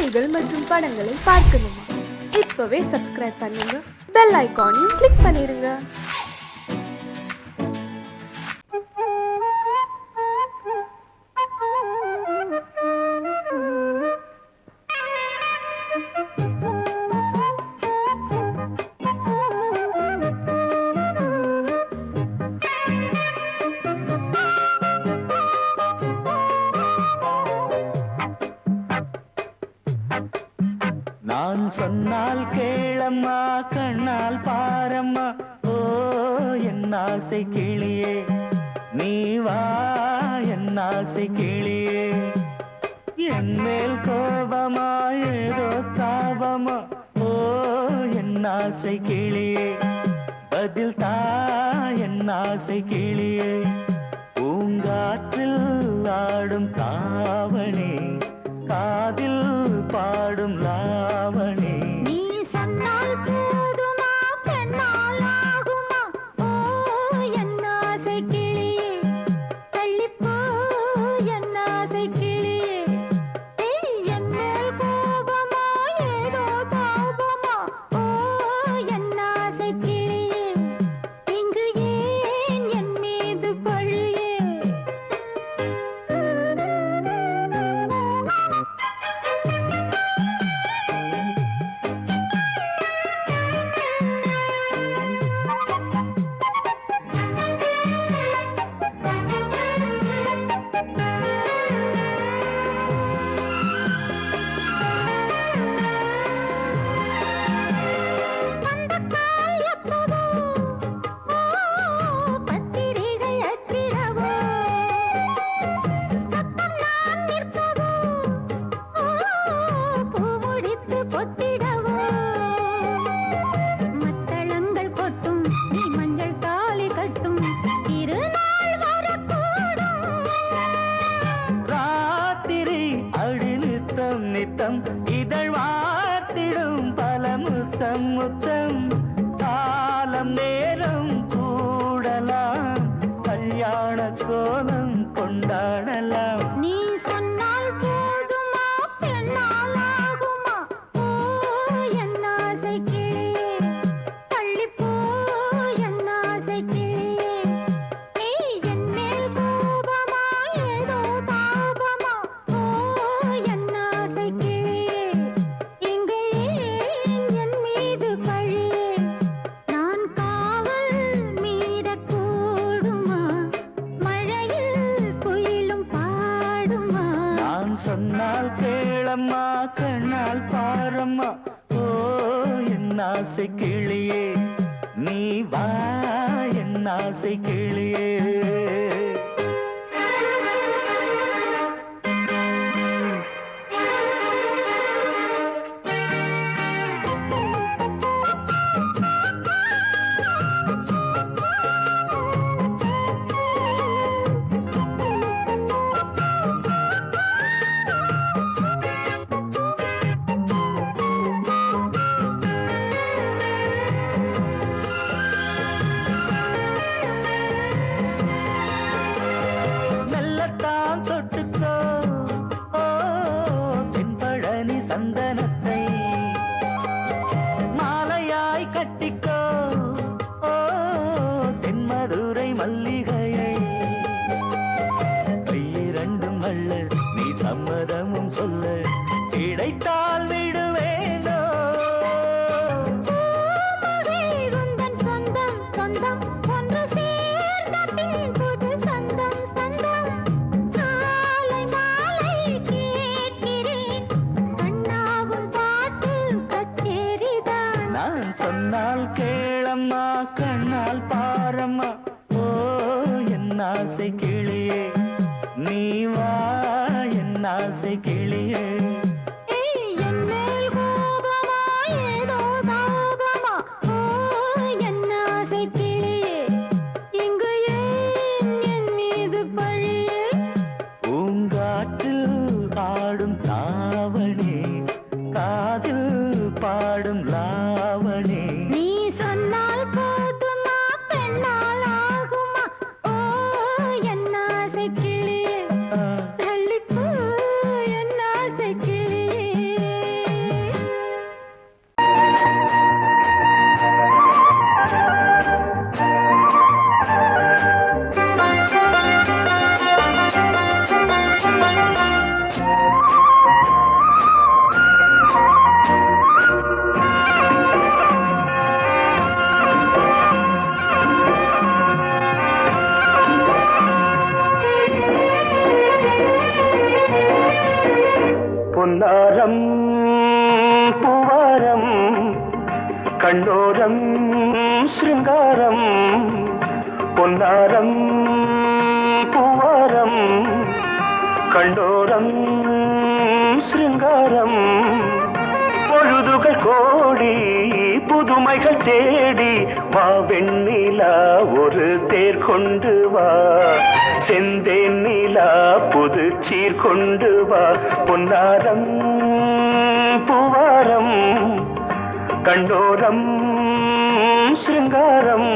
செய்திகள் மற்றும் படங்களை பார்க்கணுமா? இப்பவே சப்ஸ்கிரைப் பண்ணுங்க, பெல் ஐகானையும் கிளிக் பண்ணிருங்க. நான் சொன்னால் கேளம்மா, கண்ணால் பாரம்மா, ஓ என் ஆசை கிளியே, நீ வா என் ஆசை கிளியே. என் மேல் கோபமா ஏதோ தாபமா, ஓ என் ஆசை கிளியே, பதில் தா என் ஆசை கிளியே. பூங்காற்றில் ஆடும் தாவணி, காதில் பாடும் லாவணி. நீ சொன்னால் போதுமா, பெண்ணால் ஆகுமா, ஓ என் ஆசை கிளியே, தள்ளிப்போ என் ஆசை கிளியே. என் மேல் கோபமா ஏதோ தாபமா, ஓ என் ஆசை கிளியே, இங்கு ஏன் என் மீது பழியே? நித்தம் இதழ் வாத்திடும் பல முத்தம் முத்தம், காலம் நேரம் கூடலாம், கல்யாண கோலம் கொண்டாடலாம். நீ சொன்னால் போதுமா, பெண்ணால் ஆகுமா, ஓ என் ஆசை கிளியே, தள்ளிப்போ என் ஆசை கிளியே. நீ என் மேல் கோபமா ஏதோ தாபமா, ஓ என் ஆசை கிளியே, இங்கே ஏன் என் மீது பழியே? நான் காவல் மீறக்கூடுமா, மழையில் குயிலும் பாடுமா? நான் சொன்னால் கேளம்மா, கண்ணால் பாரம்மா, ஓ என் ஆசை கிளியே, நீ வா என் ஆசை கிளியே. மெல்லத்தான் தொட்டுக்கோ, ஓ தென்பழனி சந்தனத்தை, மாலையாய் கட்டிக்கோ, ஓ தென்மதுரை மல்லிகையை. கையிரண்டும் அள்ள நீ சம்மதமும் சொல்ல, கிடைத்தால் விடுவேனோ. உந்தன் சொந்தம் சொந்தம் ஒன்று சேர்ந்த பின் புது சொந்தம் சொந்தம். காலை மாலை கேட்கிறேன், கண்ணாவும் பாட்டு கச்சேரிதான். நான் சொன்னால் கேளம்மா, கண்ணால் பாரம்மா, ஓ என் ஆசை கிளியே, நீ வா என் ஆசை கிளியே. பொன்னாரம் பூவாரம் கண்ணோரம் சிருங்காரம் பொன்னாரம் பூவாரம் கண்டோரம் சிருங்காரம் பொழுதுகள் கோடி புதுமைகள் தேடி வா வெண்ணிலா ஒரு தேர் கொண்டு வா செந்தேன் நிலா புது சீர் கொண்டு வா பொன்னாரம் பூவாரம் கண்டோரம் சிருங்காரம்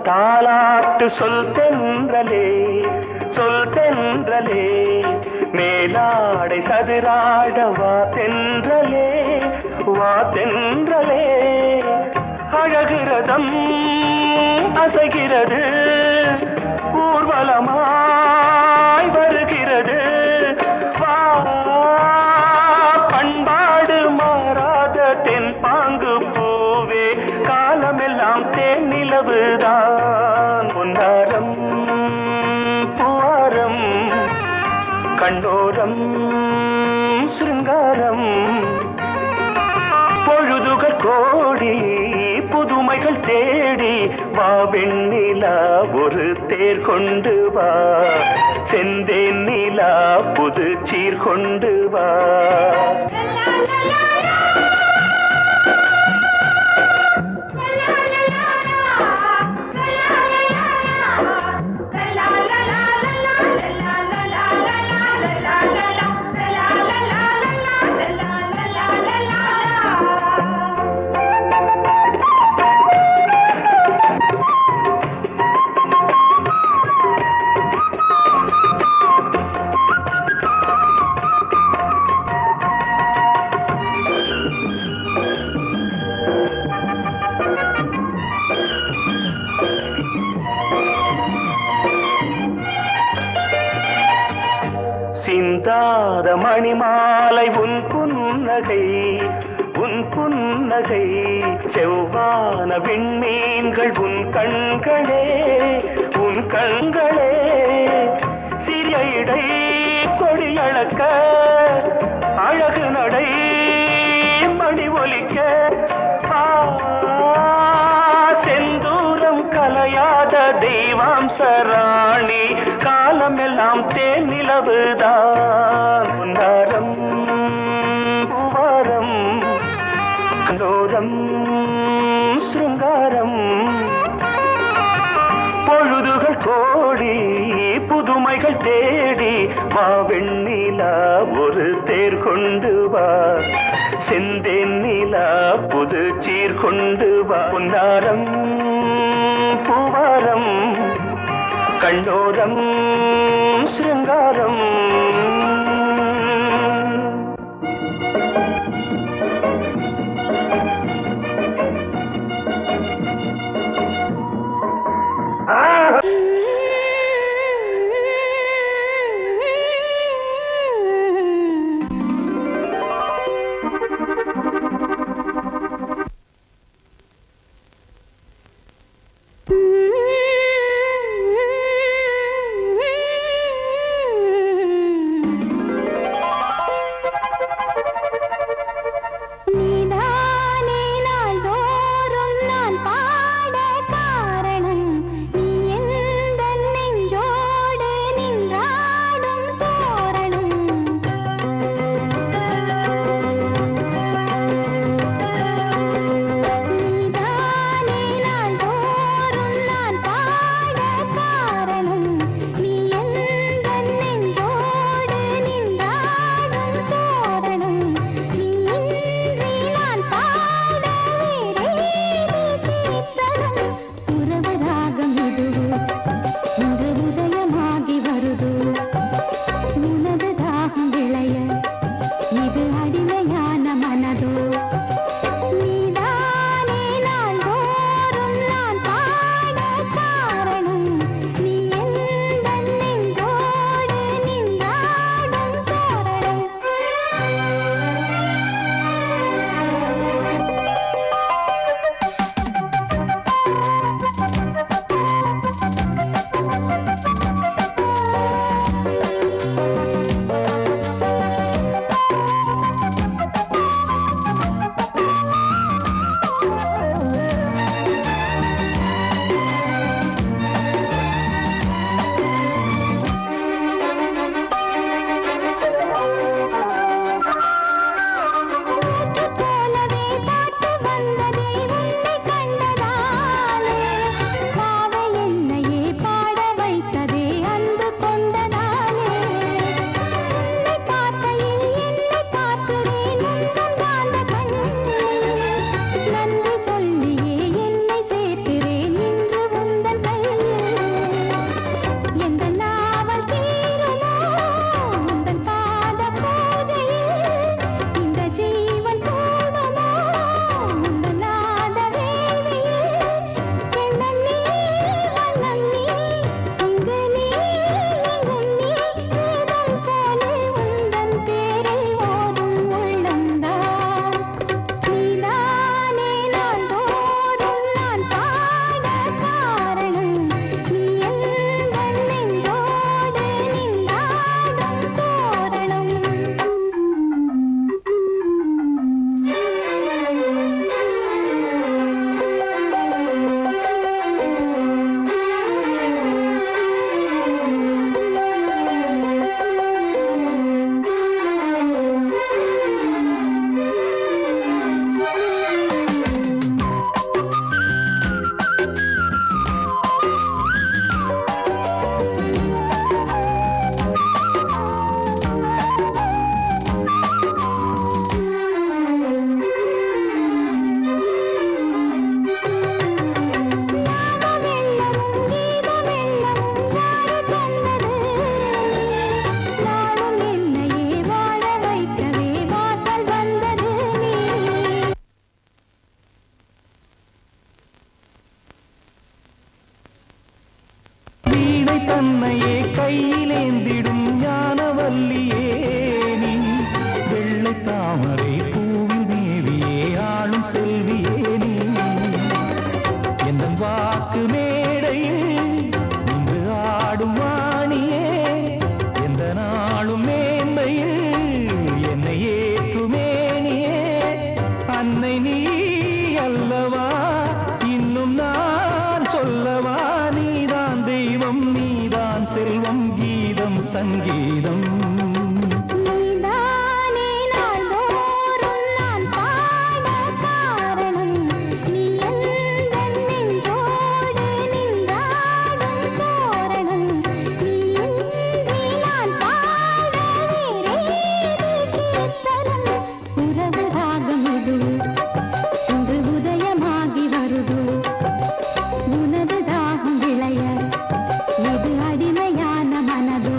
தாலாட்டு சொல் தென்றலே மேலாடை சதுராட வா தென்றலே அழகிறதம் அசைகிறது ஊர்வலமாய் வருகிறது வா பண்பாடு மாறாத தென் பாங்கு பூவே காலமெல்லாம் தேன் நிலவுதான் பொன்னாரம் பூவாரம் கண்ணோரம் சிருங்காரம் பொழுதுகள் கோடி புதுமைகள் தேடி வா வெண்ணிலா ஒரு தேர் கொண்டு வா செந்தேன் நிலா புது சீர் கொண்டு வா சிந்தாத மணிமாலை உன் புன்னகை செவ்வான விண்மீன்கள் உன் கண்களே சிறிய இடை கொடியளக்க அழகு நடை மணி ஒலிக்க செந்தூரம் கலையாத தெய்வாம்சராணி காலமெல்லாம் தேன் நிலவுதான் பொன்னாரம் பூவாரம் கண்டோரம் சிருங்காரம் பொழுதுகள் கோடி புதுமைகள் தேடி வா வெண்ணிலா ஒரு தேர் கொண்டு வா செந்தேன் நிலா புது சீர் கொண்டு வா பொன்னாரம் பூவாரம் கண்டோரம் சிருங்காரம் தன்னையே கையிலேந்திடும் ஞானவல்லியே நீ வெள்ளை தாமரை பூவில் மேவியே ஆளும் செல்வியே நீ எந்த வாக்கு மேடையில் நின்று ஆடும் வாணியே எந்த நாளும் மேன்மையில் என்னை ஏற்றுமேனியே அன்னை நீ அல்லவா இன்னும் நான் சொல்லவா நீதான் தெய்வம் நீதான் செல்வம் கீதம் சங்கீதம் நீதானே நாள்தோறும் நான் பாட காரணம் நீ எந்தன் நெஞ்சோடு நின்றாடும் தோரணம் நீ இன்றி நான் பாட வேறேது கீர்த்தனம் உறவு ராகம் இது இன்று உதயமாகி வருது உனது தாகம் விளைய எது அடிமையான மனதோ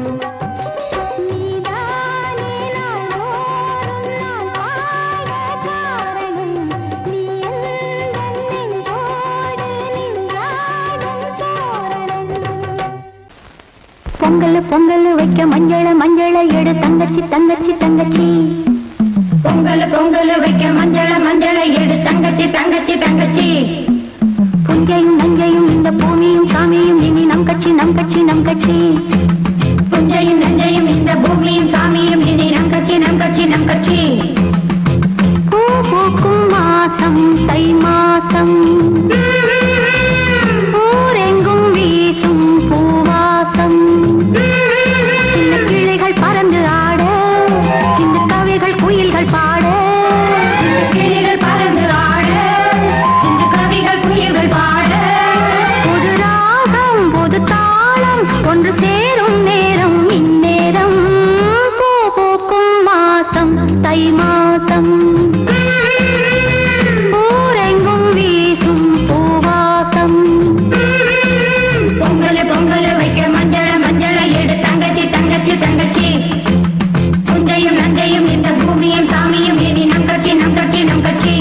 நீதானே நாள்தோறும் நான் பாட காரணம் நீ எந்தன் நெஞ்சோடு நின்றாடும் தோரணம் பொங்கல் பொங்கல் வைக்க மஞ்சள மஞ்சள எடு தங்கச்சி தங்கச்சி தங்கச்சி பொங்கல் பொங்கல் வைக்க மஞ்சள மஞ்சள எடு தங்கச்சி தங்கச்சி தங்கச்சி புஞ்சையும் நஞ்சையும் இந்த பூமியும் சாமியும் இனி நம் கட்சி நம் கட்சி நம் கட்சி புஞ்சையும் நஞ்சையும் இந்த பூமியும் சாமியும் இனி நம் கட்சி நம் கட்சி நம் கட்சி பூ பூக்கும் மாசம் தை மாசம் ஊரெங்கும் வீசும் பூவாசம் சின்ன கிளிகள் பறந்து ஆட சின்ன கவிகள் குயில்கள் பாட சின்ன கிளிகள் பறந்து ஆட சின்ன கவிகள் குயில்கள் பாட புது ராகம் புது தாளம் ஒன்று சேரும் நேரம் இந்நேரம் பூ பூக்கும் மாசம் தை மாசம் ஊரெங்கும் வீசும் பூவாசம் பொங்கல் பொங்கல் வைக்க மஞ்சள மஞ்சள எடு தங்கச்சி தங்கச்சி தங்கச்சி புஞ்சையும் நஞ்சையும் இந்த பூமியும் சாமியும் இனி நம் கட்சி நம் கட்சி நம் கட்சி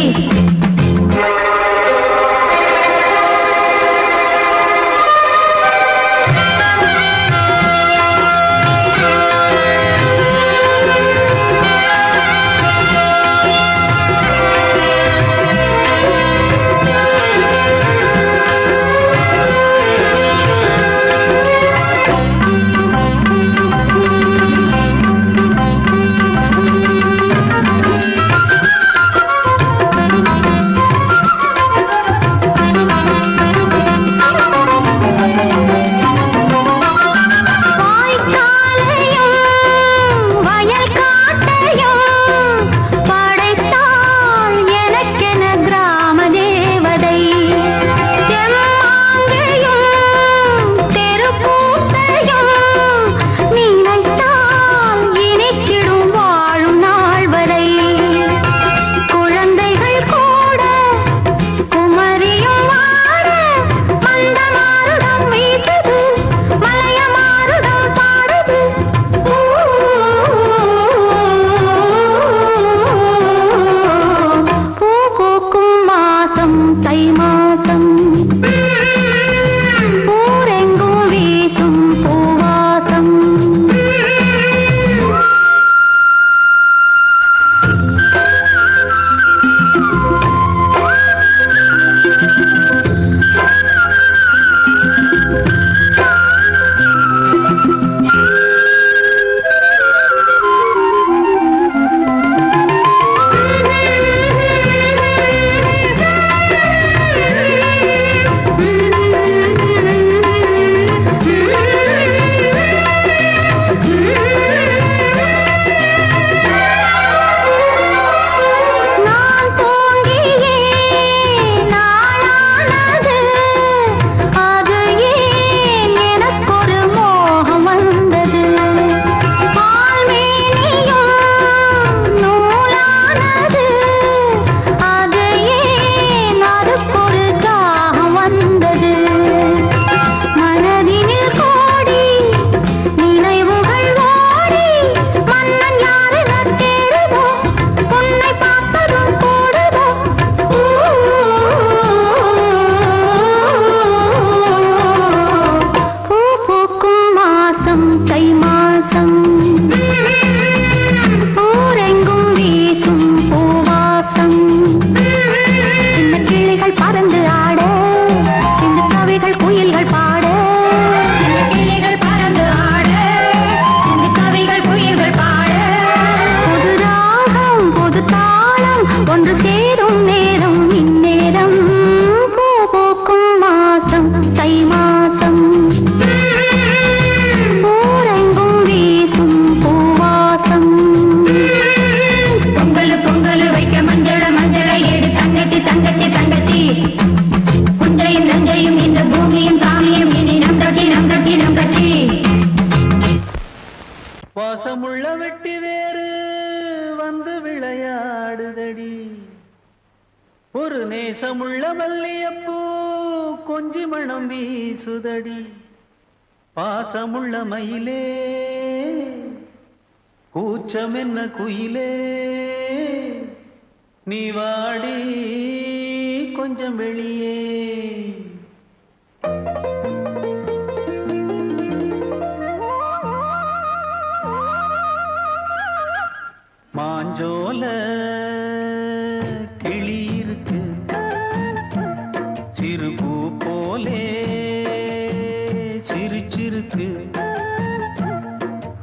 சேரும் நேரம் இந்நேரம் பூ பூக்கும் மாசம் தை மாசம் ஊரெங்கும் வீசும் பூவாசம் பொங்கல் பொங்கல் வைக்க மஞ்சள மஞ்சளை எடு தங்கச்சி தங்கச்சி தங்கச்சி குந்தையும் நஞ்சையும் இந்த பூமியும் சாமியும் இனி நம் கட்சி நம் கட்சி நம் கட்சி வாசமுள்ள வெட்டி வேறு வந்து விளையாடுதடி ஒரு நேசமுள்ள மல்லியப்பூ கொஞ்சி மணம் வீசுதடி பாசமுள்ள மயிலே கூச்சம் என்ன குயிலே நீ வாடி கொஞ்சம் வெளியே மாஞ்சோல கிளி இருக்கு சிறுபூ போலே சிரிச்சிருக்கு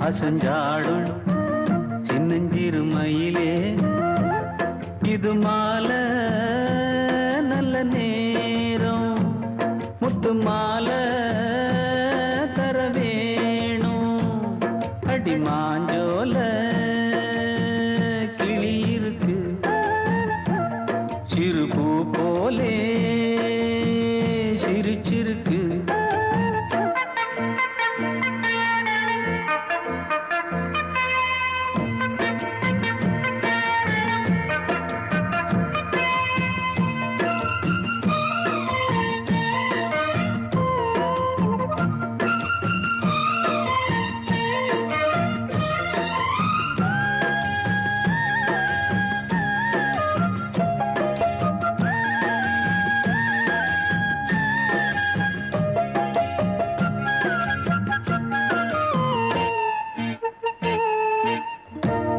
அசஞ்சாடும் சின்னஞ்சிறு மயிலே இது மாலை நல்ல நேரம் முத்து மாலை தர வேணும் அடி மாஞ்சோல கிளி இருக்கு சிறுபூ போலே சிரிச்சிருக்கு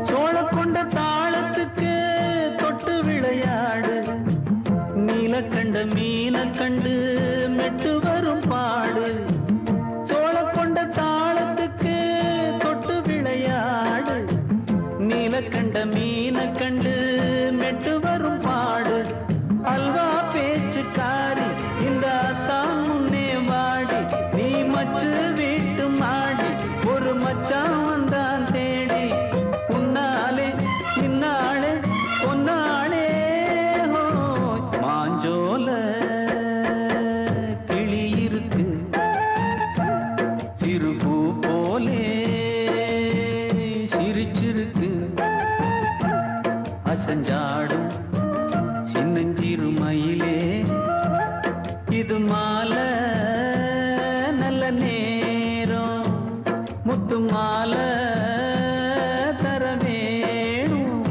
சோழக்கொண்ட தாளத்துக்கு தொட்டு விளையாடு நீலக்கண்ட மீன கண்டு மெட்டு வரும் பாடு சோழக்கொண்ட தாளத்துக்கு தொட்டு விளையாடு நீலக்கண்ட மீன கண்டு மெட்டு வரும் பாடு அல்வா பேச்சுக்காரி இந்த தான் முன்னே வாடி நீ மச்சு வீட்டு மாடி ஒரு மச்சான் வந்தான் தேடி உன்னாலே இன்னாலே பொன்னாலே ஹோய் மாஞ்சோல கிளி இருக்கு சிறுபூ போலே சிரிச்சிருக்கு அசஞ்சாடும் சின்னஞ்சிறு மயிலே இது மாலை நல்ல நேரம் முத்து மாலை தர வேணும்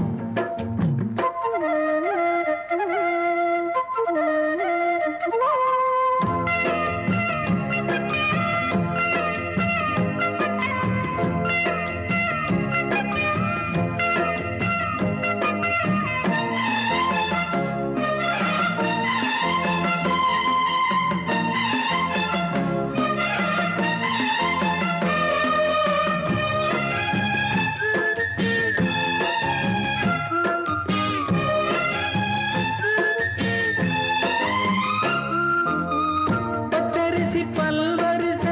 பச்சரிசி பல்வரிச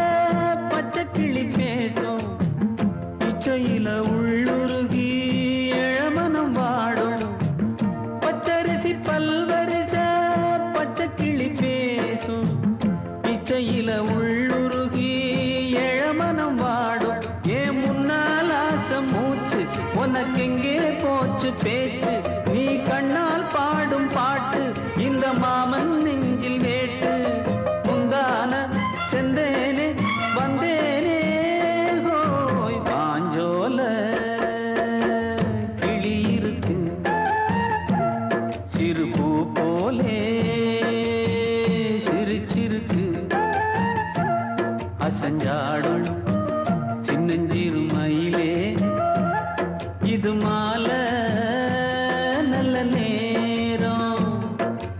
பச்சை கிளி பேசும் இச்சையில உள்ளுருகி இளமனம் வாடும் பச்சரிசி பல்வரிச பச்சை கிளி பேசும் இச்சையில உள்ளுருகி இளமனம் வாடும் ஏன் முன்னால் ஆசை மூச்சு உனக்கெங்கே போச்சு பேச்சு நீ கண்ணால் பாடும் பாட்டு இந்த மாமன் நெஞ்சில் வேட்டு முந்தான செந்தேனே வந்தேனே ஹோய் பாஞ்சோல கிளி இருக்கு சிறுபூ போலே சிரிச்சிருக்கு அசஞ்சாடும் சின்னஞ்சிறு மயிலே இது மாலை நல்ல நேரம்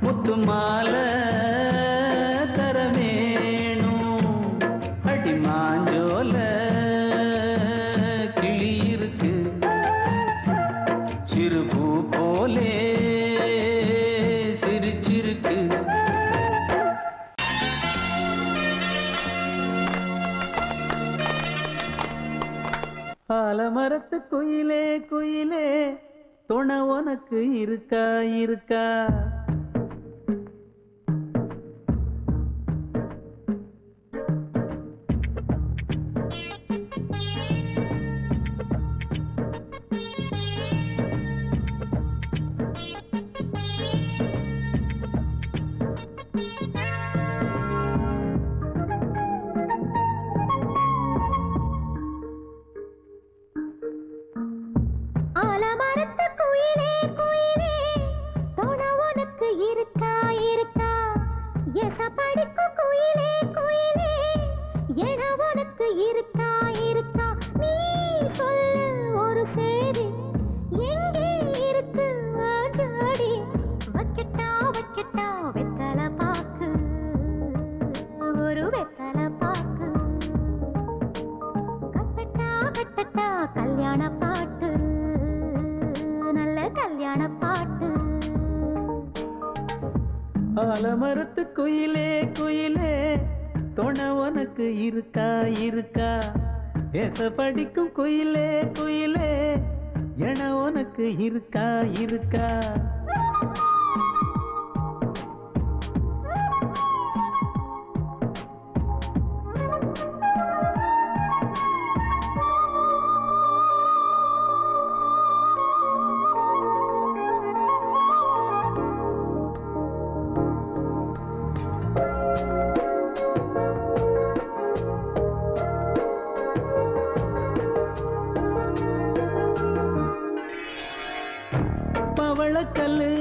முத்து மாலை தர வேணும் அடி மாஞ்சோல கிளி இருக்கு சிறுபூ போலே ஆலமரத்து குயிலே குயிலே துணை உனக்கு இருக்கா இருக்கா? ஆலமரத்து குயிலே குயிலே துணை உனக்கு இருக்கா இருக்கா? எசப்படிக்கும் குயிலே குயிலே என உனக்கு இருக்கா இருக்கா? நீ சொல்லு ஒரு சேதி எங்கே இருக்கு ஜோடி? வைக்கட்டா வைக்கட்டா வெத்தலை பாக்கு, ஒரு வெத்தலை பாக்கு. கட்டட்டா கட்டட்டா கல்யாண பாட்டு, நல்ல கல்யாண பாட்டு. ஆலமரத்து குயிலே குயிலே துணை உனக்கு இருக்கா இருக்கா? எச படிக்கும் குயிலே குயிலே என உனக்கு இருக்கா இருக்கா? பவளக்கல்லு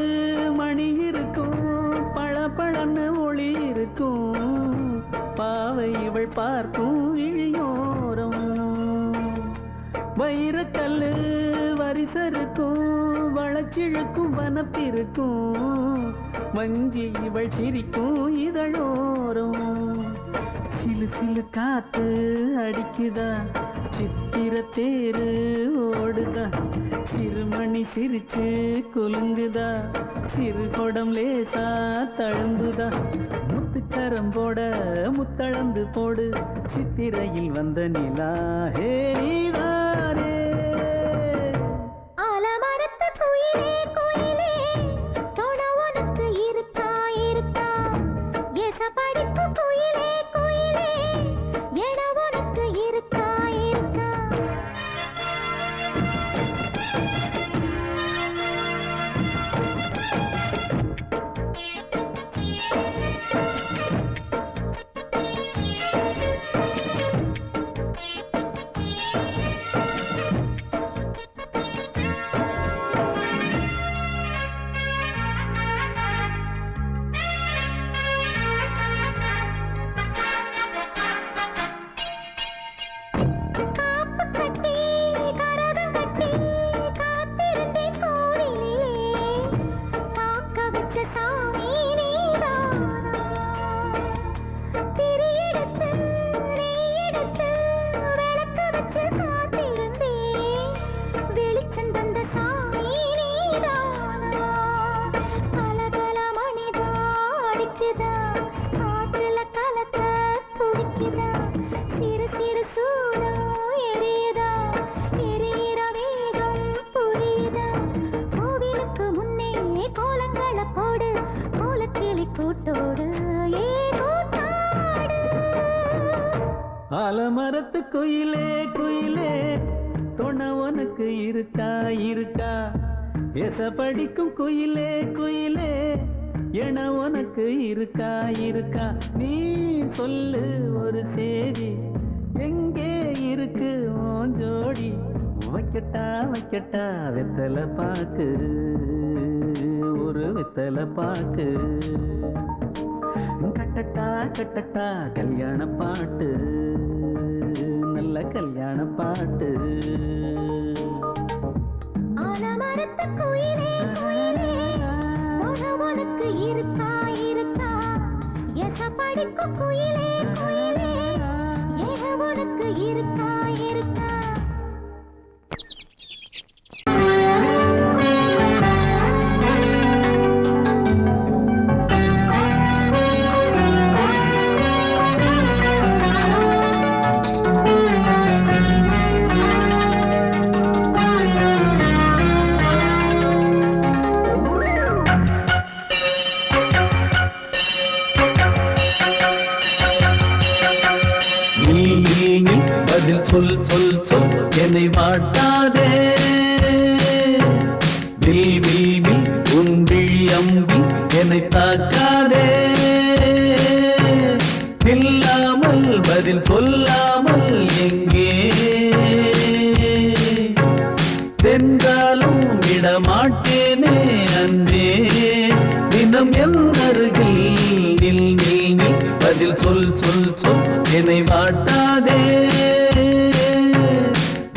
மணி இருக்கும், பளபளன்னு ஒளி இருக்கும். பாவை இவள் பார்க்கும் இழியோரம். வைரக்கல்லு வரிசருக்கும், வளச்சிழுக்கும் வனப்பிருக்கும். வஞ்சி இவள் சிரிக்கும் இதழோரம். சிலு சிலு காத்து அடிக்குதா, சித்திர தேரு ஓடுதா. சிறுமணி சிரிச்சு குலுங்குதா, சிறு கொடம் லேசா தழும்புதா. முத்துச்சரம் போட முத்தளந்து போடு, சித்திரையில் வந்த நிலா ஹே நீதானே. ஆலமரத்து குயிலே குயிலே துணை உனக்கு இருக்கா இருக்கா? எசப்படிக்கும் குயிலே குயிலே என உனக்கு இருக்கா இருக்கா? காப்பு கட்டி கரகம் கட்டி காத்திருந்தேன் கோவிலிலே. காக்க வச்ச சாமி நீதானா? திரி எடுத்து நெய் எடுத்து விளக்கு வச்சு காத்திருந்தேன். வெளிச்சம் தந்த சாமி நீதானா? கலகல மணிதா அடிக்குதா, காற்றுல கலக்க துடிக்குதா. சிறு சிறு சூடம் எரியுதா, எரியிற வேகம் புரியுதா. கோவிலுக்கு முன்னே கோலங்கள போடு, கோலக்கிளி கூட்டோடு ஏ கூத்தாடு. ஆலமரத்து குயிலே குயிலே துணை உனக்கு இருக்கா இருக்கா? எச படிக்கும் குயிலே குயிலே என உனக்கு இருக்கா இருக்கா? நீ சொல்லு ஒரு சேதி எங்கே இருக்கு உன் ஜோடி? வைக்கட்டா வைக்கட்டா வெத்தலை பாக்கு, ஒரு வெத்தலை பாக்கு. கட்டட்டா கட்டட்டா கல்யாண பாட்டு, நல்ல கல்யாண பாட்டு. ஆலமரத்து குயிலே குயிலே துணை உனக்கு இருக்கா இருக்கா? எசப்படிக்கும் குயிலே குயிலே என உனக்கு இருக்கா இருக்கா? சொல் சொல் சொல் என்னை வாட்டாதே வில் வில் வில் உன் விழி அம்பி என்னை தாக்காதே நில்லாமல் பதில் சொல்லாமல் எங்கே சென்றாலும் விடமாட்டேனே அன்பே தினம் என் அருகில் நில் நில் நில் பதில் சொல் சொல் சொல் என்னை வாட்டாதே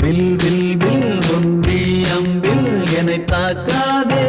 வில் வில் வில் உன் விழி அம்பில் என்னை தாக்காதே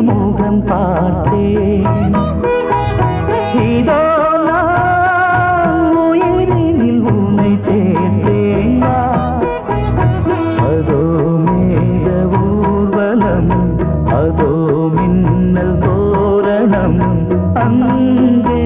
முகம் பார்த்தேன் இதோ நான் உயிரினில் உன்னை சேர்த்தேன் அதோ மேக ஊர்வலம் அதோ மின்னல் தோரணம் அங்கே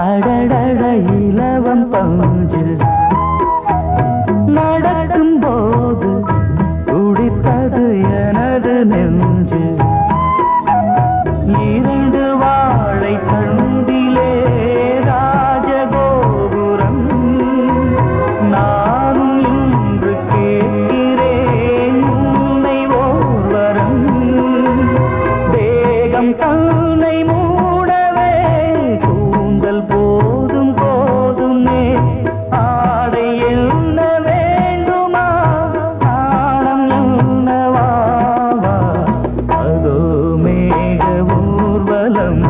அடடட இலவம் பஞ்சு நடக்கும் போது துடித்தது எனது நெஞ்சு இரண்டு வாழை தண்டிலே ராஜகோபுரம் நானும் இன்று கேட்கிறேன் உன்னை ஓர்வரம் தேகம் தன்னை மூடவே கூந்தல் போதும் போதுமே ஆடை என்ன வேண்டுமா நாணம் என்னவா அதோ மேக ஊர்வலம்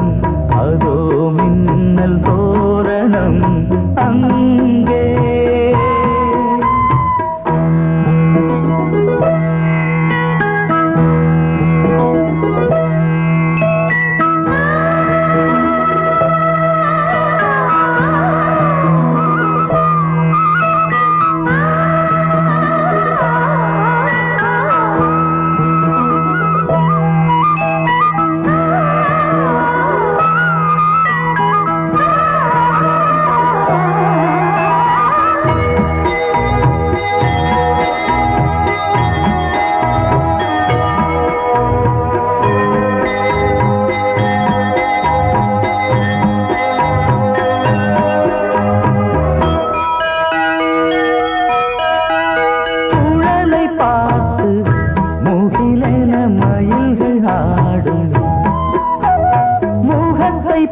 அதோ மின்னல் தோரணம் அங்கே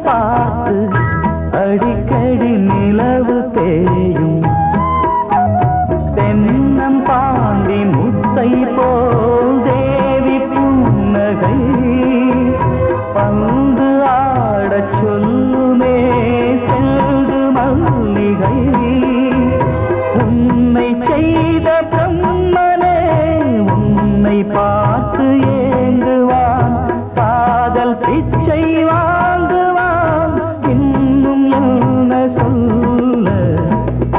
பார்த்து அடிக்கடி நிலவு தேயும் தென்னம் பாண்டி முத்தை போல் தேவி புன்னகை பந்து ஆடச் சொல்லுமே செல்து மல்லிகை உன்னை செய்த பிரம்மனே உன்னை பார்த்து ஏங்குவான் காதல் பிச்சை வாங்குவான் இன்னும் என்ன சொல்ல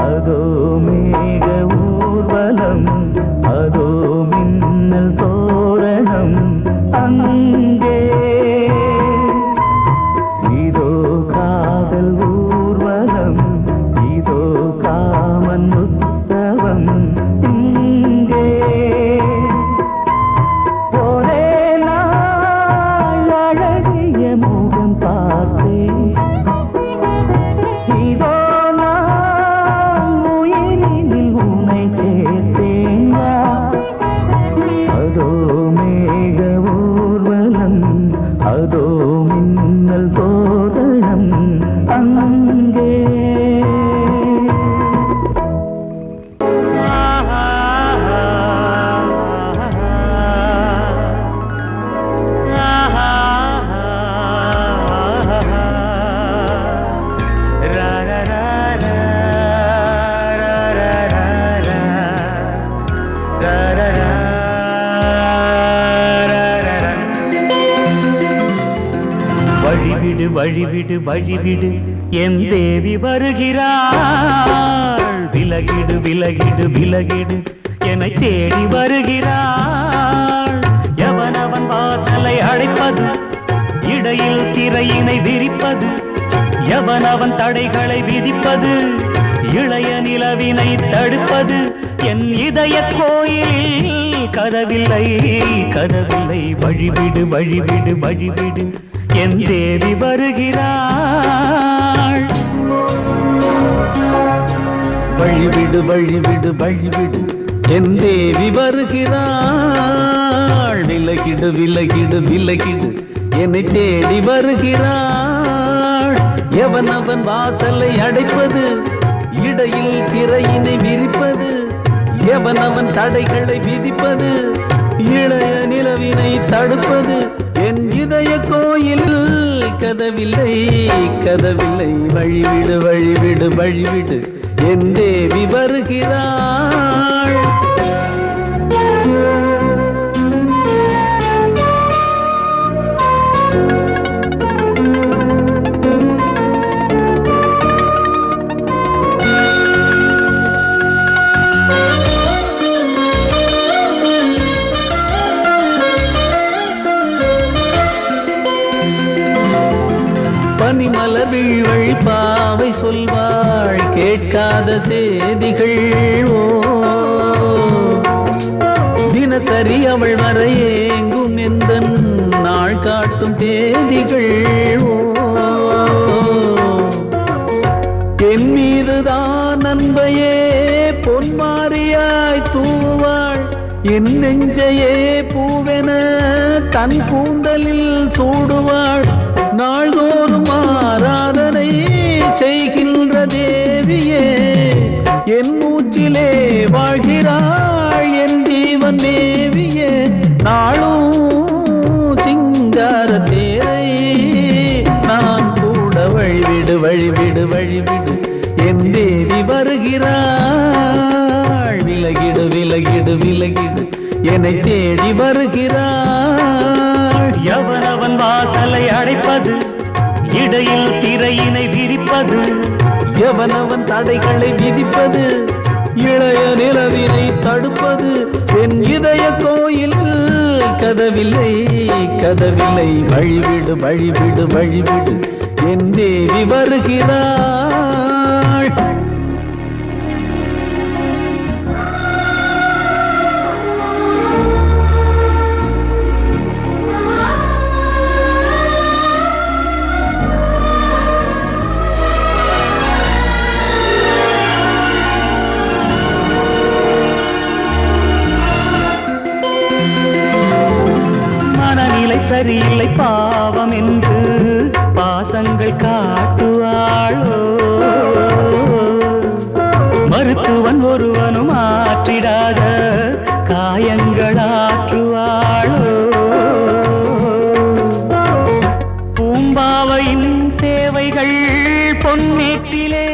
அதோ மேக ஊர்வலம் அதோ மின்னல் தோரணம் அங்கே இதோ காதல் ஊர்வலம் இதோ காமன் உற்சவம் இங்கே ஒரே நாள் அழகிய முகம் பார்த்தேன் இதோ நான் உயிரினில் உன்னை சேர்த்தேன் அதோ மேக ஊர்வலம் அதோ மின்னல் தோரணம் அங்கே வழிவிடு வழிவிடு வழிவிடு என் தேவி வருகிறாள் விலகிடு விலகிடு விலகிடு என்னை தேடி வருகிறாள் எவனவன் வாசலை அடைப்பது இடையில் திரையினை விரிப்பது எவனவன் தடைகளை விதிப்பது இளைய நிலவினை தடுப்பது என் இதய கோயிலில் கதவில்லை கதவில்லை வழிவிடு வழிவிடு வழிவிடு என் தேவி வருகிறாள். வழிவிடு வழிவிடு வழிவிடு என் தேவி வருகிறாள். விலகிடு விலகிடு விலகிடு என்னை தேடி வருகிறாள். எவன் அவன் வாசலை அடைப்பது, இடையில் திரையினை விரிப்பது, எவன் அவன் தடைகளை விதிப்பது, இளைய நிலவினை தடுப்பது, என் இதய கோயில் கதவில்லை கதவில்லை. வழிவிடு வழிவிடு வழிவிடு என் தேவி வருகிறாள். பனிமலர் வீழ்வழி பாவை சொல்வாள் கேட்காத செய்திகள். ஓ தினசரி அவள் வர ஏங்கும் எந்த நாள் காட்டும் தேதிகள். ஓ என் மீதுதான் அன்பையே பொன்மாரியாய் தூவாள். என் நெஞ்சையே பூவென தன் கூந்தலில் சூடுவாள். நாள்தோறும் ஆராதனை செய்கின்ற தேவியே என் மூச்சிலே வாழ்கிறாள். என் ஜீவன் தேவியே நாளும் சிங்கார தேரை நான் கூட. வழிவிடு வழிவிடு வழிவிடு என் தேவி வருகிறாள். விலகிடு விலகிடு விலகிடு என்னை தேடி வருகிறாள். எவனவன் வாசலை அடைப்பது, இடையில் திரையினை விரிப்பது, எவனவன் தடைகளை விதிப்பது, இளைய நிலவினை தடுப்பது, என் இதய கோயில் கதவில்லை கதவில்லை. வழிவிடு வழிவிடு வழிவிடு என் தேவி வருகிறாள். மனநிலை சரியில்லை பாவம் என்று பாசங்கள் காட்டுவாளோ. மருத்துவன் ஒருவனும் ஆற்றிடாத காயங்களாற்றுவாளோ. பூம்பாவையின் சேவைகள் பொன்னேற்றிலே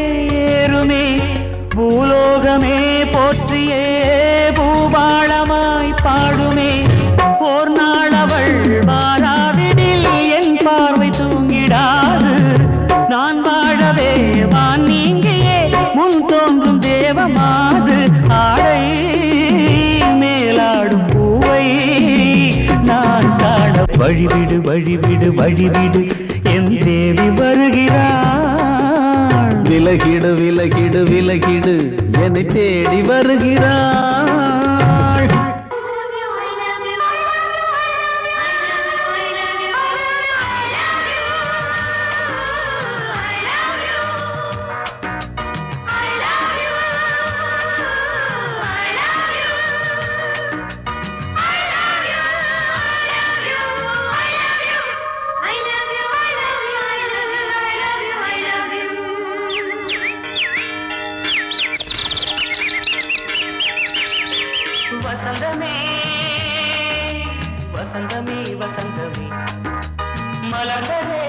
ஏறுமே, பூலோகமே போற்றியே பூபாளமாய் பாடுமே. ஓர் நாள் அவள் வாராவிடில் என் பார்வை தூங்கிடாது. நான் வாழவே வான் நீங்கியே முன் தோன்றும் தேவமாது. ஆடை மேலாடும் பூவை நான் காண. வழிவிடு வழிவிடு வழிவிடு என் தேவி வருகிறாள். விலகிடு விலகிடு விலகிடு என்னை தேடி வருகிறாள். வசந்தமே வசந்தமே வசந்தமே மலர்ந்ததே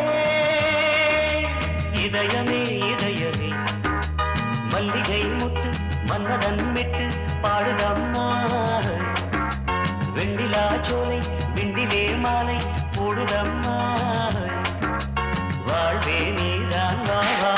இதயமே இதயமே. மல்லிகை முட்டு மன்னதன் விட்டு பாடுதம்மா. வெண்ணிலா சோலை விண்டிலே மாலை போடுதம்மா. வாழ்வே நீதான் வா வா.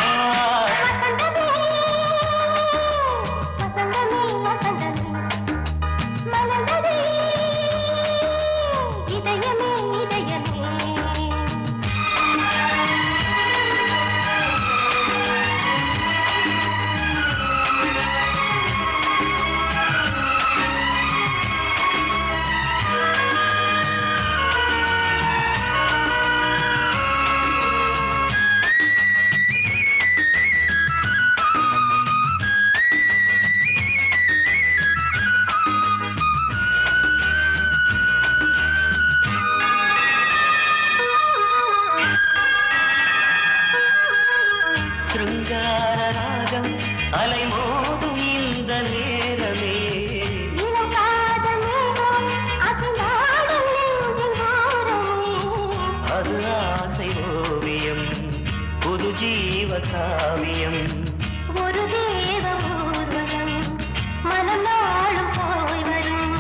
சிருங்கார ராகம் அலைமோதும் இந்த நேரமே இளம் காதல் மேகம் அசைந்தாடும் நெஞ்சின் ஓரமே. அது ஆசை ஓவியம் புது ஜீவ காவியம் ஒரு தேவ ஊர்வலம் மனம் நாளும் போய் வரும்.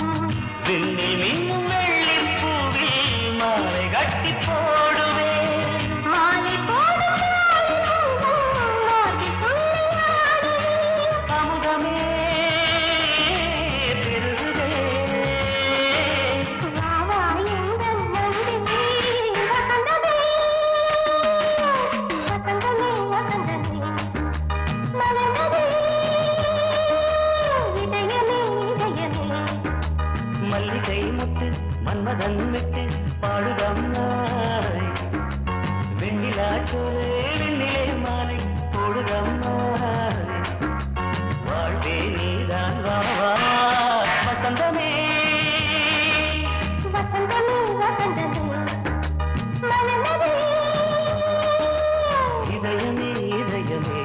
விண்ணில் மின்னும் வெள்ளிப் பூவில் மாலை கட்டி போடுவேன் மாலை போடும் மார்பில் துள்ளியாடுவேன். அமுதமே பெருகுதே வா வா எங்கள் நந்தினி வசந்தமே வசந்தமே வசந்தமே மலர்ந்ததே இதயமே இதயமே. மல்லிகை முத்து மன்மதன் விட்டு பாடுதம்மாய் வெண்ணிலா சோலை வெண்ணிலே மாலை போடுதம்மாய் வாழ்வே நீதான் வா வா வசந்தமே வசந்தமே வசந்தமே மலர்ந்ததே இதயமே இதயமே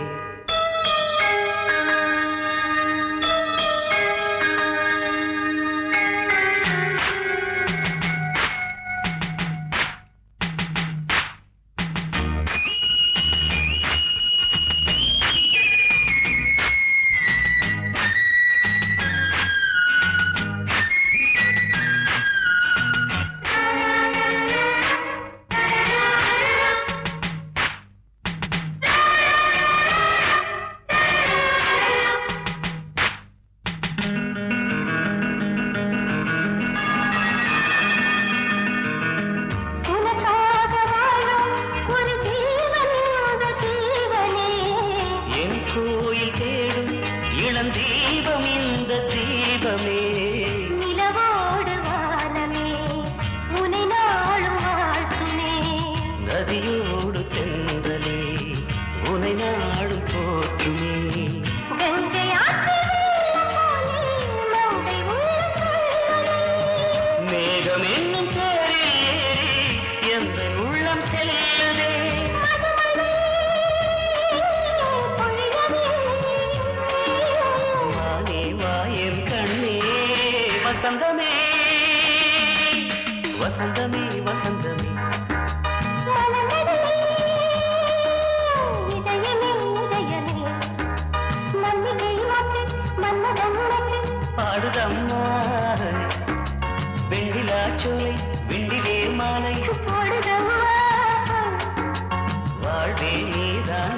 உனக்காக வாழும் ஒரு ஜீவன் இந்த ஜீவனே. என் கோயில் தேடும் இளம் தீபம் இந்த தீபமே நிலவோடு வானமே உனை நாளும் வாழ்த்துமே. நதியோடு தென்றலே உனை நாடும் போற்றுமே கங்கை ஆற்று வெள்ளம் போலே மங்கை உள்ளம் கொள்ளுதே. மேகம் என்னும் தேரில் ஏறி எந்த உள்ளம் செல்லுதே மதுமழை பொழியவே. வானே வாயன் கண்ணே வசந்தமே வசந்தமே வசந்தமே மலர்ந்ததே இதயமே இதயமே. மல்லிகை மொட்டு மன்மதன் மொட்டு பாடுதம்மா வெண்ணிலா சோலை வெண்ணிலே மாலை போடுதம்மா. வாழ்வே நீதான்